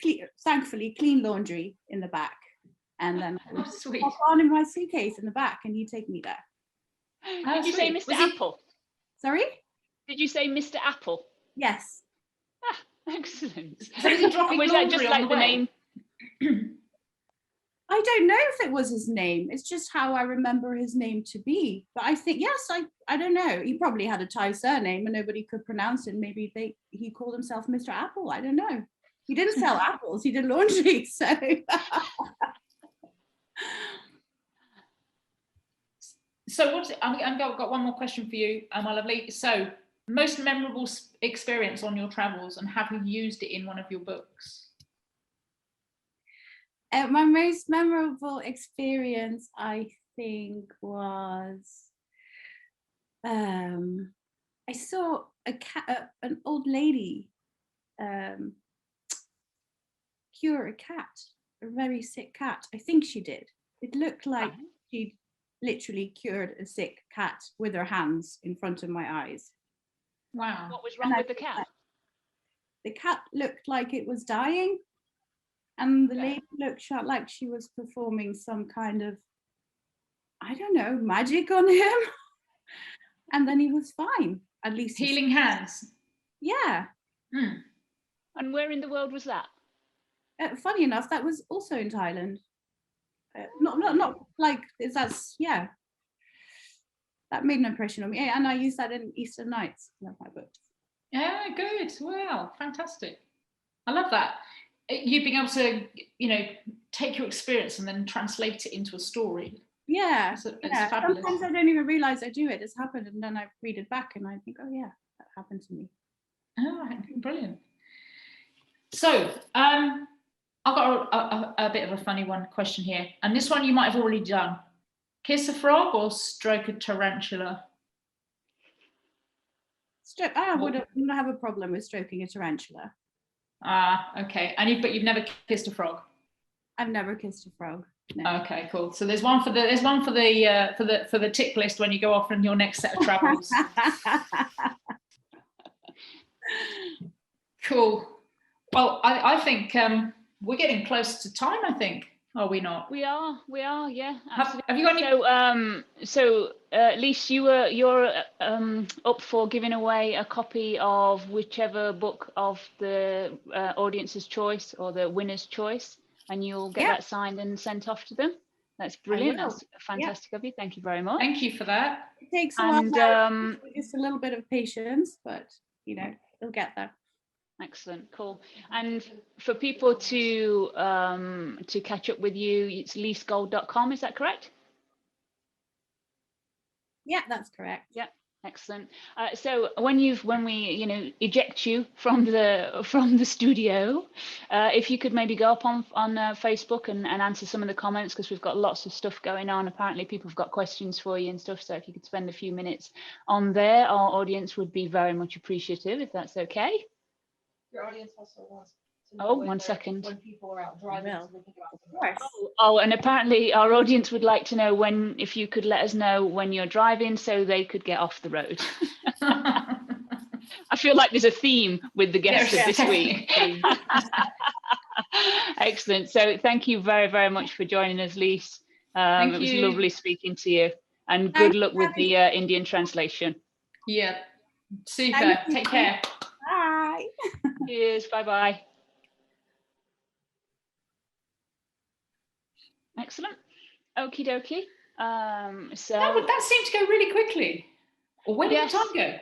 thankfully clean laundry in the back, and then I would hop on in my suitcase in the back, and he'd take me there. Did you say Mr. Apple? Sorry? Did you say Mr. Apple? Yes. Ah, excellent. So is he dropping was that just like the name? I don't know if it was his name. It's just how I remember his name to be. But I think, yes, I don't know. He probably had a Thai surname and nobody could pronounce it. Maybe he called himself Mr. Apple. I don't know. He didn't sell apples. He did laundry. So I've got one more question for you, my lovely. So most memorable experience on your travels, and have you used it in one of your books? My most memorable experience, I think, was I saw an old lady cure a cat, a very sick cat. I think she did. It looked like she'd literally cured a sick cat with her hands in front of my eyes. Wow. What was wrong with the cat? The cat looked like it was dying, and the lady looked like she was performing some kind of, I don't know, magic on him. And then he was fine, at least. Healing hands. Yeah. Mm. And where in the world was that? Funny enough, that was also in Thailand. Not like that's that made an impression on me. And I use that in Eastern Nights, one of my books. Yeah, good. Wow, fantastic. I love that. You being able to, take your experience and then translate it into a story. Yeah, it's fabulous. Sometimes I don't even realize I do it. It's happened, and then I read it back and I think, oh yeah, that happened to me. Oh, brilliant. So I've got a bit of a funny question here, and this one you might have already done. Kiss a frog or stroke a tarantula? I wouldn't have a problem with stroking a tarantula. Okay. But you've never kissed a frog? I've never kissed a frog. No. Okay, cool. So there's one for the tick list when you go off on your next set of travels. Cool. Well, I think we're getting close to time, I think. Are we not? We are, yeah. Have you got any? So Lise, you're up for giving away a copy of whichever book of the audience's choice or the winner's choice, and you'll get that signed and sent off to them. That's brilliant. That's fantastic of you. Thank you very much. Thank you for that. It takes a while, just a little bit of patience, but we'll get there. Excellent, cool. And for people to catch up with you, it's lisegold.com, is that correct? Yeah, that's correct. Yeah, excellent. So when we eject you from the studio, if you could maybe go up on Facebook and answer some of the comments, because we've got lots of stuff going on. Apparently people have got questions for you and stuff, so if you could spend a few minutes on there, our audience would be very much appreciative, if that's okay. Your audience also wants to know one second. When people are out driving. And apparently our audience would like to know if you could let us know when you're driving so they could get off the road. I feel like there's a theme with the guests of this week. Excellent. So thank you very, very much for joining us, Lise. It was lovely speaking to you, and good luck with the Indian translation. Yeah, super. Take care. Bye. Cheers. Bye-bye. Excellent. Okie dokie. So that seemed to go really quickly. Or where did the time go?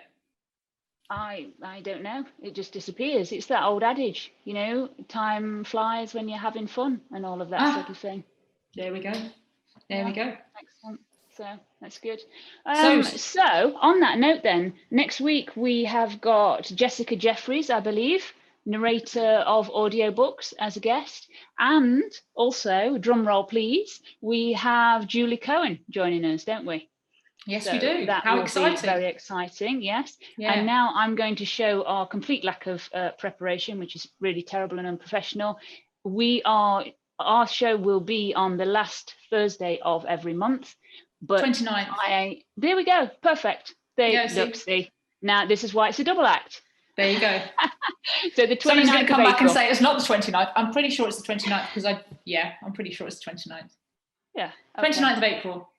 I don't know. It just disappears. It's that old adage, you know, time flies when you're having fun and all of that sort of thing. There we go. There we go. Excellent. So that's good. So on that note then, next week we have got Jessica Jeffries, I believe, narrator of audiobooks, as a guest. And also, drum roll please, we have Julie Cohen joining us, don't we? Yes, so we do. That How will exciting. Be very exciting, yes. Yeah. And now I'm going to show our complete lack of preparation, which is really terrible and unprofessional. Our show will be on the last Thursday of every month. But 29th. There we go. Perfect. See. Now, this is why it's a double act. There you go. So the 29th Someone's going to come back and April. say it's not the 29th. I'm pretty sure it's the 29th because I'm pretty sure it's the 29th. Yeah. Okay. 29th of April.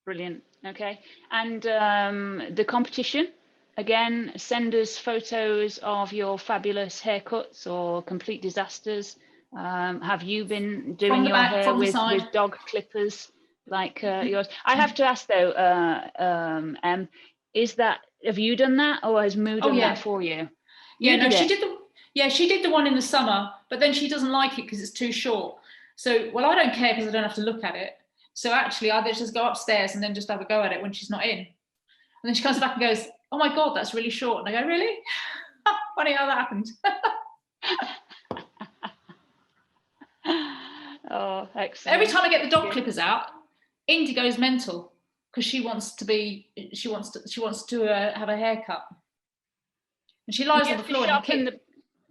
Brilliant. Okay. And the competition, again, send us photos of your fabulous haircuts or complete disasters. Have you been doing your hair with dog clippers like yours? I have to ask though, Em, have you done that, or has Moo done that for you? She did the one in the summer, but then she doesn't like it because it's too short. So, well, I don't care because I don't have to look at it. So actually, I just go upstairs and then just have a go at it when she's not in. And then she comes back and goes, "Oh my God, that's really short." And I go, "Really?" Funny how that happened. Oh, excellent. Every time I get the dog clippers out, Indy goes mental because she wants to have a haircut. And she lies on the floor. Do you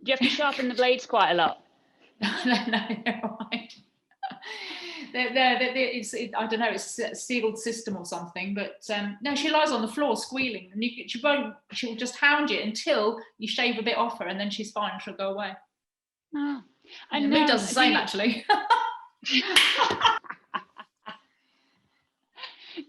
have to sharpen the blades quite a lot? No, right. I don't know, it's a sealed system or something, but no, she lies on the floor squealing, and she'll just hound you until you shave a bit off her, and then she's fine, she'll go away. Oh. And Moo does the same, actually.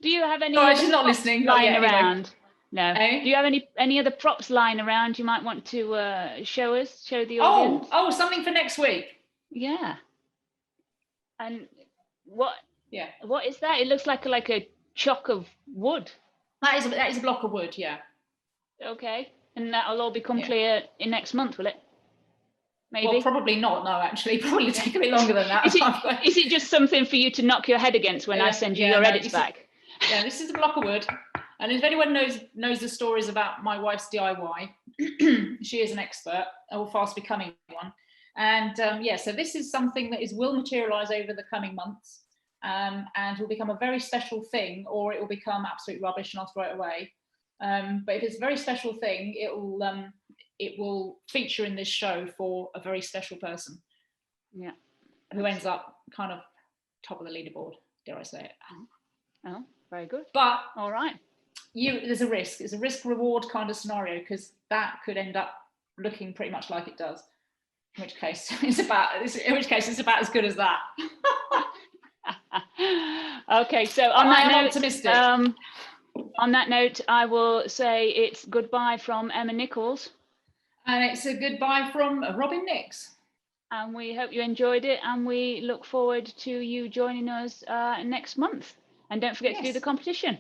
Do you have any she's not listening lying around? No. Eh? Do you have any other props lying around you might want to show the audience? Oh, something for next week. Yeah. And what is that? It looks like a chock of wood. That is a block of wood, yeah. Okay. And that'll all become clear in next month, will it? Maybe. Well, probably not, no, actually. Probably take a bit longer than that. Is it just something for you to knock your head against when I send you your edits back? Yeah, this is a block of wood. And if anyone knows the stories about my wife's DIY, she is an expert, or fast becoming one. And so this is something that will materialise over the coming months, and will become a very special thing, or it will become absolute rubbish and I'll throw it away. But if it's a very special thing, it will feature in this show for a very special person. Yeah. Who ends up kind of top of the leaderboard, dare I say it. Oh, very good. But all right. There's a risk. It's a risk reward kind of scenario, because that could end up looking pretty much like it does. In which case it's about as good as that. Okay, so on that note, optimistic. On that note, I will say it's goodbye from Emma Nichols. And it's a goodbye from Robin Nix. And we hope you enjoyed it, and we look forward to you joining us next month. And don't forget to do the competition.